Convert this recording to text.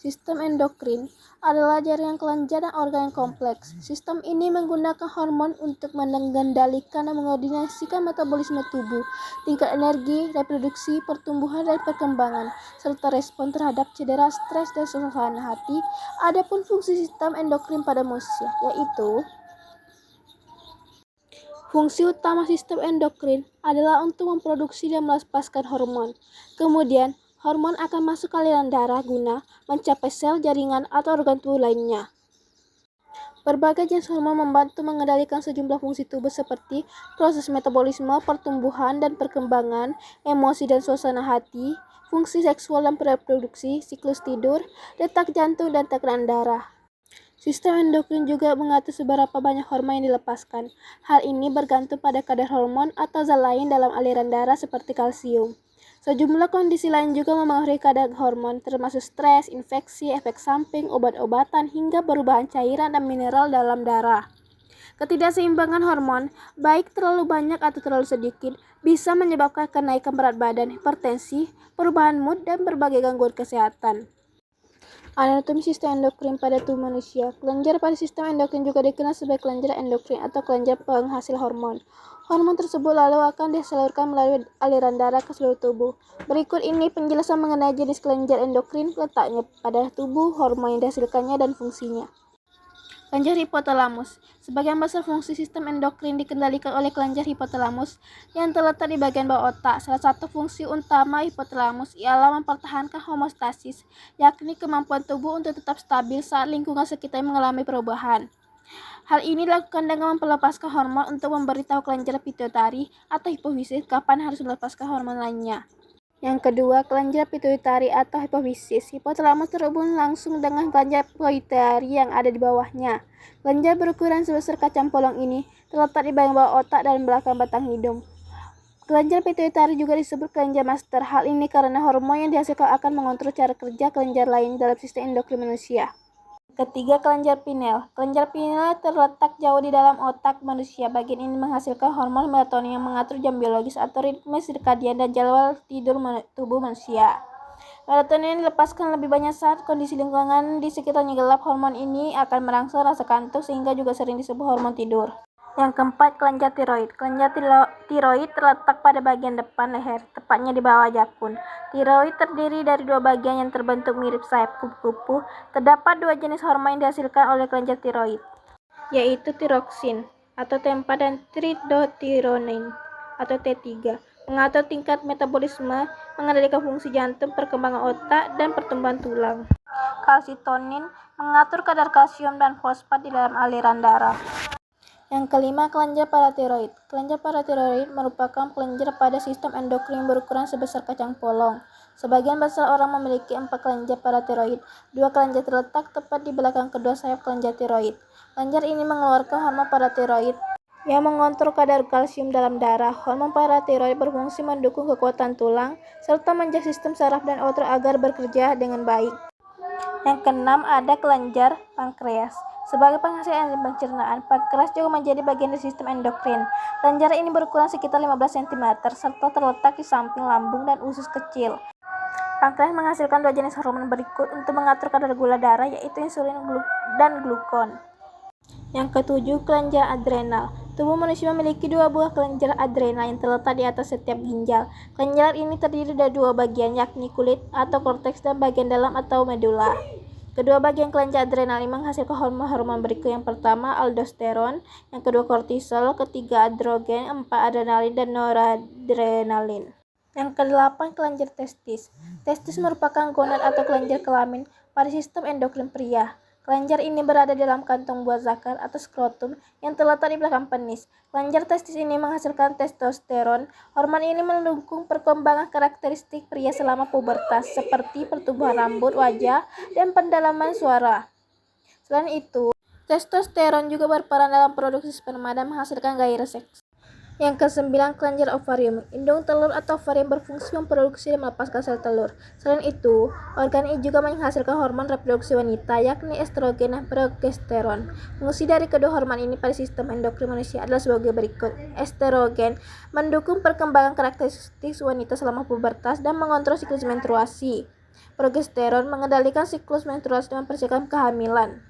Sistem endokrin adalah jaringan kelenjar dan organ yang kompleks. Sistem ini menggunakan hormon untuk mengendalikan dan mengordinasikan metabolisme tubuh, tingkat energi, reproduksi, pertumbuhan, dan perkembangan, serta respon terhadap cedera, stres, dan suasana hati. Adapun fungsi sistem endokrin pada manusia, yaitu fungsi utama sistem endokrin adalah untuk memproduksi dan melepaskan hormon. Kemudian, hormon akan masuk ke aliran darah guna mencapai sel, jaringan, atau organ tubuh lainnya. Berbagai jenis hormon membantu mengendalikan sejumlah fungsi tubuh seperti proses metabolisme, pertumbuhan dan perkembangan, emosi dan suasana hati, fungsi seksual dan reproduksi, siklus tidur, detak jantung, dan tekanan darah. Sistem endokrin juga mengatur seberapa banyak hormon yang dilepaskan. Hal ini bergantung pada kadar hormon atau zat lain dalam aliran darah seperti kalsium. Sejumlah kondisi lain juga memengaruhi kadar hormon, termasuk stres, infeksi, efek samping, obat-obatan, hingga perubahan cairan dan mineral dalam darah. Ketidakseimbangan hormon, baik terlalu banyak atau terlalu sedikit, bisa menyebabkan kenaikan berat badan, hipertensi, perubahan mood, dan berbagai gangguan kesehatan. Anatomi sistem endokrin pada tubuh manusia. Kelenjar pada sistem endokrin juga dikenal sebagai kelenjar endokrin atau kelenjar penghasil hormon. Hormon tersebut lalu akan disalurkan melalui aliran darah ke seluruh tubuh. Berikut ini penjelasan mengenai jenis kelenjar endokrin, letaknya pada tubuh, hormon yang dihasilkannya, dan fungsinya. Kelenjar hipotalamus. Sebagian besar fungsi sistem endokrin dikendalikan oleh kelenjar hipotalamus yang terletak di bagian bawah otak. Salah satu fungsi utama hipotalamus ialah mempertahankan homeostasis, yakni kemampuan tubuh untuk tetap stabil saat lingkungan sekitar mengalami perubahan. Hal ini dilakukan dengan melepaskan hormon untuk memberitahu kelenjar pituitari atau hipofisis kapan harus melepaskan hormon lainnya. Yang kedua, kelenjar pituitari atau hipofisis. Hipotalamus terhubung langsung dengan kelenjar pituitari yang ada di bawahnya. Kelenjar berukuran sebesar kacang polong ini terletak di bagian bawah otak dan belakang batang hidung. Kelenjar pituitari juga disebut kelenjar master. Hal ini karena hormon yang dihasilkan akan mengontrol cara kerja kelenjar lain dalam sistem endokrin manusia. Ketiga, kelenjar pineal. Kelenjar pineal terletak jauh di dalam otak manusia. Bagian ini menghasilkan hormon melatonin yang mengatur jam biologis atau ritme sirkadian dan jadwal tidur tubuh manusia. Melatonin dilepaskan lebih banyak saat kondisi lingkungan di sekitarnya gelap. Hormon ini akan merangsang rasa kantuk sehingga juga sering disebut hormon tidur. Yang keempat, kelenjar tiroid. Kelenjar tiroid terletak pada bagian depan leher, tepatnya di bawah jakun. Tiroid terdiri dari dua bagian yang terbentuk mirip sayap kupu-kupu. Terdapat dua jenis hormon yang dihasilkan oleh kelenjar tiroid, yaitu tiroksin atau TEMPA dan tridothironin atau T3. Mengatur tingkat metabolisme, mengendalikan fungsi jantung, perkembangan otak, dan pertumbuhan tulang. Kalsitonin mengatur kadar kalsium dan fosfat di dalam aliran darah. Yang kelima, kelenjar paratiroid. Kelenjar paratiroid merupakan kelenjar pada sistem endokrin berukuran sebesar kacang polong. Sebagian besar orang memiliki 4 kelenjar paratiroid. 2 kelenjar terletak tepat di belakang kedua sayap kelenjar tiroid. Kelenjar ini mengeluarkan hormon paratiroid yang mengontrol kadar kalsium dalam darah. Hormon paratiroid berfungsi mendukung kekuatan tulang serta menjaga sistem saraf dan otot agar bekerja dengan baik. Yang keenam, ada kelenjar pankreas. Sebagai penghasil enzim pencernaan, pankreas juga menjadi bagian dari sistem endokrin. Kelenjar ini berukuran sekitar 15 cm serta terletak di samping lambung dan usus kecil. Pankreas menghasilkan dua jenis hormon berikut untuk mengatur kadar gula darah, yaitu insulin dan glukon. Yang ketujuh, kelenjar adrenal. Tubuh manusia memiliki dua buah kelenjar adrenal yang terletak di atas setiap ginjal. Kelenjar ini terdiri dari dua bagian, yakni kulit atau korteks dan bagian dalam atau medula. Kedua bagian kelenjar adrenal ini menghasilkan hormon-hormon berikut. Yang pertama, aldosteron, yang kedua kortisol, ketiga androgen, 4 adrenalin dan noradrenalin. Yang kedelapan, kelenjar testis. Testis merupakan gonad atau kelenjar kelamin pada sistem endokrin pria. Kelenjar ini berada di dalam kantong buah zakar atau skrotum yang terletak di belakang penis. Kelenjar testis ini menghasilkan testosteron. Hormon ini mendukung perkembangan karakteristik pria selama pubertas, seperti pertumbuhan rambut, wajah, dan pendalaman suara. Selain itu, testosteron juga berperan dalam produksi sperma dan menghasilkan gairah seks. Yang kesembilan, kelenjar ovarium. Indung telur atau ovarium berfungsi memproduksi dan melepaskan sel telur. Selain itu, organ ini juga menghasilkan hormon reproduksi wanita, yakni estrogen dan progesteron. Fungsi dari kedua hormon ini pada sistem endokrin manusia adalah sebagai berikut. Estrogen mendukung perkembangan karakteristik wanita selama pubertas dan mengontrol siklus menstruasi. Progesteron mengendalikan siklus menstruasi dan mempersiapkan kehamilan.